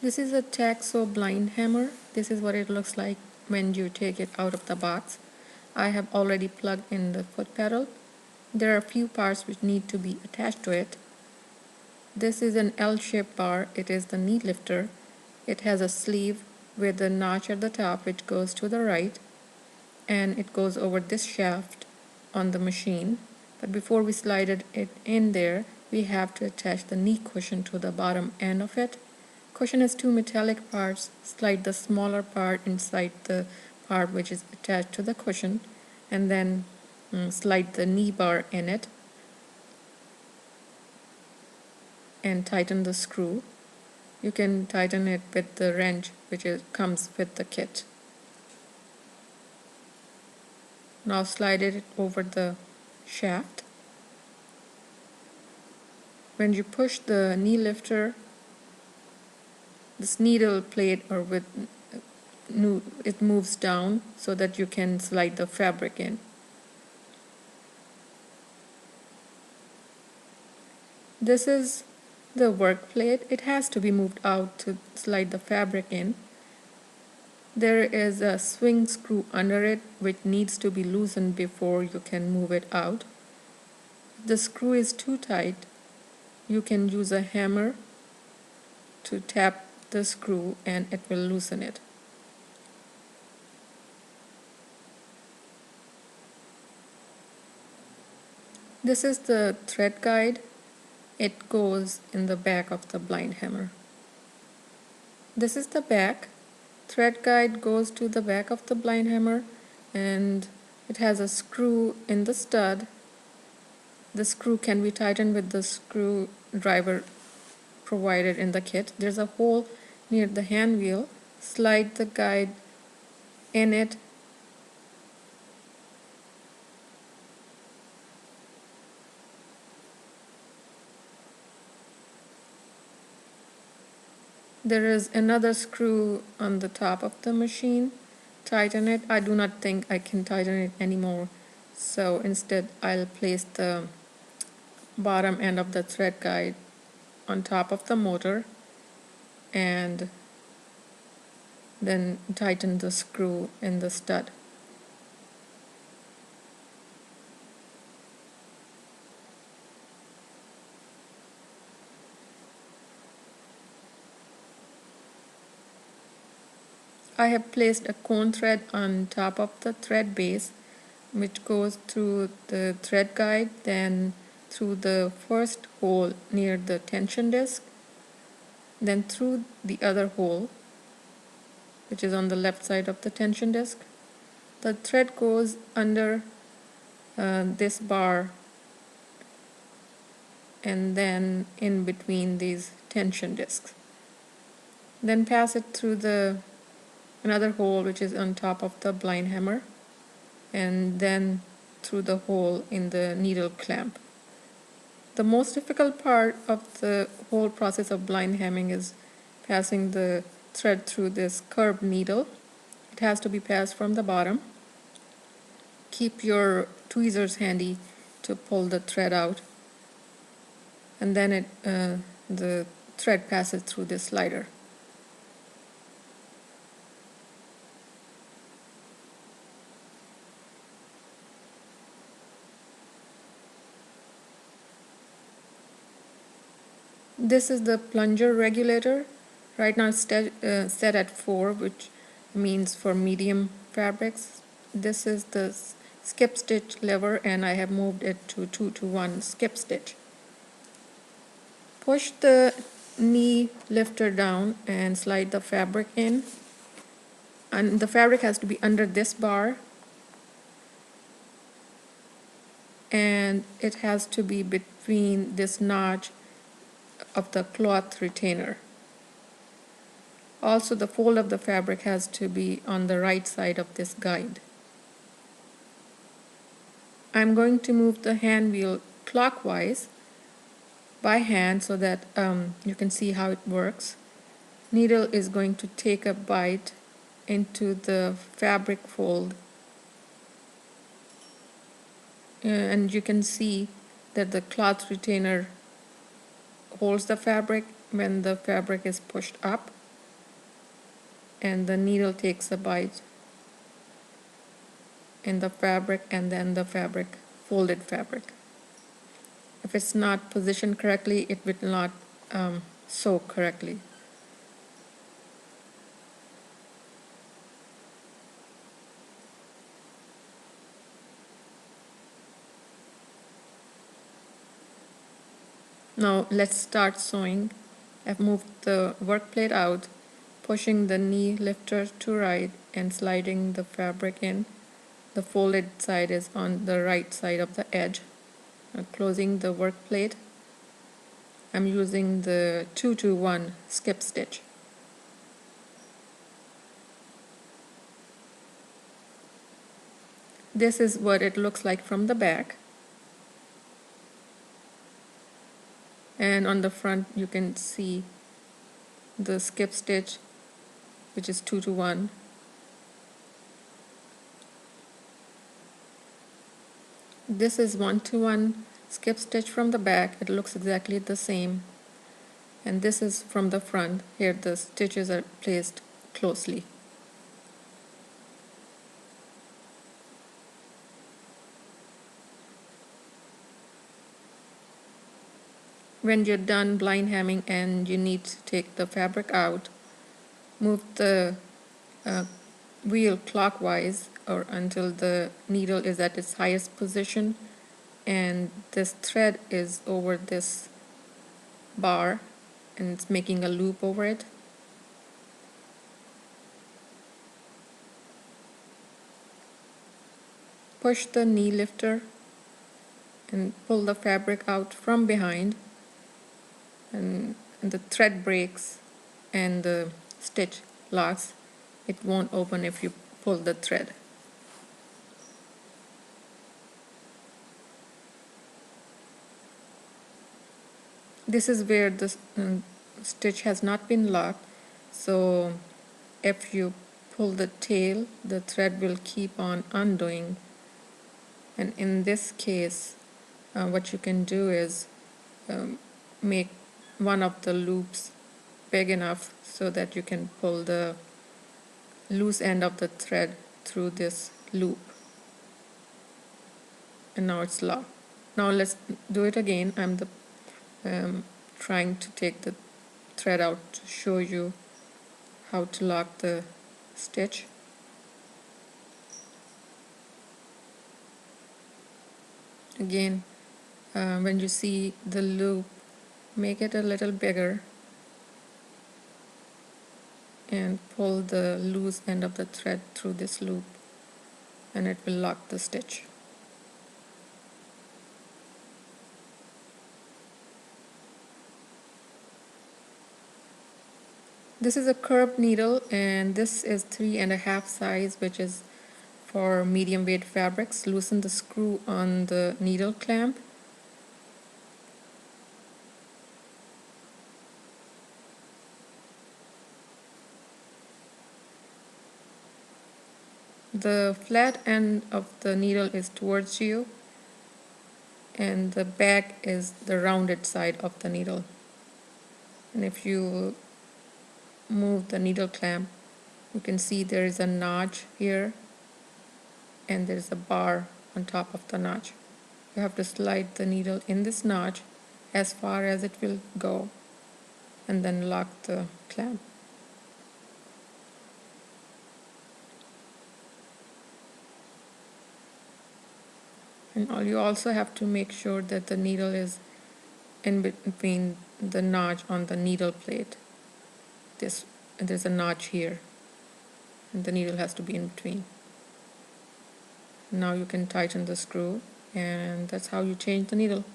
This is a Taxo Blindhemmer. This is what it looks like when you take it out of the box. I have already plugged in the foot pedal. There are a few parts which need to be attached to it. This is an L-shaped bar. It is the knee lifter. It has a sleeve with a notch at the top which goes to the right, and it goes over this shaft on the machine. But before we slide it in there, we have to attach the knee cushion to the bottom end of it. Cushion has two metallic parts. Slide the smaller part inside the part which is attached to the cushion, and then slide the knee bar in it and tighten the screw. You can tighten it with the wrench which comes with the kit. Now slide it over the shaft. When you push the knee lifter, this needle plate it moves down so that you can slide the fabric in. This is the work plate. It has to be moved out to slide the fabric in. There is a swing screw under it which needs to be loosened before you can move it out. If the screw is too tight, you can use a hammer to tap the screw and it will loosen it. This is the thread guide. It goes in the back of the Blindhemmer. This is the back. Thread guide goes to the back of the Blindhemmer, and it has a screw in the stud. The screw can be tightened with the screwdriver provided in the kit. There's a hole near the hand wheel. Slide the guide in it. There is another screw on the top of the machine. Tighten it. I do not think I can tighten it anymore, so instead I'll place the bottom end of the thread guide on top of the motor and then tighten the screw in the stud. I have placed a cone thread on top of the thread base, which goes through the thread guide, then through the first hole near the tension disc, then through the other hole, which is on the left side of the tension disc. The thread goes under this bar and then in between these tension discs. Then pass it through another hole which is on top of the Blindhemmer, and then through the hole in the needle clamp. The most difficult part of the whole process of blindhemming is passing the thread through this curved needle. It has to be passed from the bottom. Keep your tweezers handy to pull the thread out, and then the thread passes through this slider. This is the plunger regulator. Right now it's set at 4, which means for medium fabrics. This is the skip stitch lever, and I have moved it to 2-to-1 skip stitch. Push the knee lifter down and slide the fabric in. And the fabric has to be under this bar, and it has to be between this notch of the cloth retainer. Also, the fold of the fabric has to be on the right side of this guide. I'm going to move the hand wheel clockwise by hand so that you can see how it works. Needle is going to take a bite into the fabric fold, and you can see that the cloth retainer holds the fabric when the fabric is pushed up. and the needle takes a bite in the fabric and then the fabric, folded fabric. If it's not positioned correctly, it will not sew correctly. Now let's start sewing. I've moved the work plate out, pushing the knee lifter to right and sliding the fabric in. The folded side is on the right side of the edge. Now closing the work plate, I'm using the 2-to-1 skip stitch. This is what it looks like from the back. And on the front you can see the skip stitch, which is 2-to-1. This is 1-to-1 skip stitch from the back. It looks exactly the same. And this is from the front. Here the stitches are placed closely. When you're done blind hemming and you need to take the fabric out, move the wheel clockwise or until the needle is at its highest position and this thread is over this bar and it's making a loop over it. Push the knee lifter and pull the fabric out from behind, and the thread breaks and the stitch locks. It won't open if you pull the thread. This is where the stitch has not been locked, so if you pull the tail, the thread will keep on undoing. And in this case, what you can do is make one of the loops big enough so that you can pull the loose end of the thread through this loop. And now it's locked. Now let's do it again. I'm trying to take the thread out to show you how to lock the stitch. Again, when you see the loop, make it a little bigger and pull the loose end of the thread through this loop and it will lock the stitch. This is a curved needle and this is 3.5 size, which is for medium weight fabrics. Loosen the screw on the needle clamp. The flat end of the needle is towards you and the back is the rounded side of the needle. And if you move the needle clamp, you can see there is a notch here and there is a bar on top of the notch. You have to slide the needle in this notch as far as it will go and then lock the clamp. And you also have to make sure that the needle is in between the notch on the needle plate. There's a notch here and the needle has to be in between. Now you can tighten the screw and that's how you change the needle.